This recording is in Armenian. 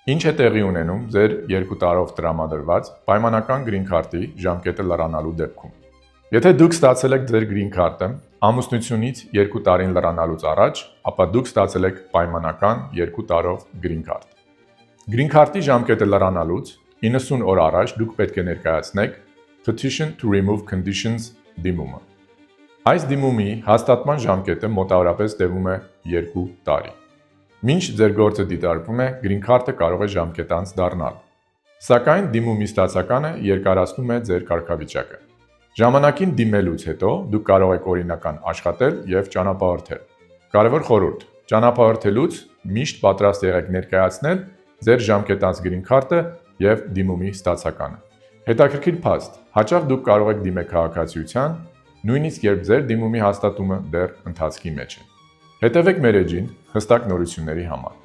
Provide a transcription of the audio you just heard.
Ինչ է տեղի ունենում ձեր 2 տարով տրամադրված պայմանական green card-ի ժամկետը լրանալու դեպքում։ Եթե դուք ստացել եք ձեր green card-ը ամուսնությունից 2 տարին լրանալուց առաջ, ապա դուք ստացել եք պայմանական 2 տարով green card։ Green card-ի ժամկետը լրանալուց 90 օր առաջ դուք պետք է ներկայացնեք Petition to Remove Conditions դիմումը։ Այս դիմումի հաստատման ժամկետը մոտավորապես տևում է 2 տարի։ Մինչ ձեր գործը դիտարկվում է, green card-ը կարող է ժամկետանց դառնալ։ Սակայն դիմումի ստացականը երկարացնում է ձեր կարգավիճակը։ Ժամանակին դիմելուց հետո դուք կարող եք օրինական աշխատել եւ ճանապարհորդել։ Կարևոր խորհուրդ. ճանապարհորդելուց միշտ պատրաստ եղեք ներկայացնել ձեր ժամկետանց green card-ը եւ դիմումի ստացականը։ Հետաքրքիր փաստ. հաճախ դուք կարող եք դիմել քաղաքացիության, նույնիսկ երբ ձեր դիմումի հաստատումը դեռ ընթացքի մեջ է։ Հետևեք մեր էջին հստակ նորությունների համար։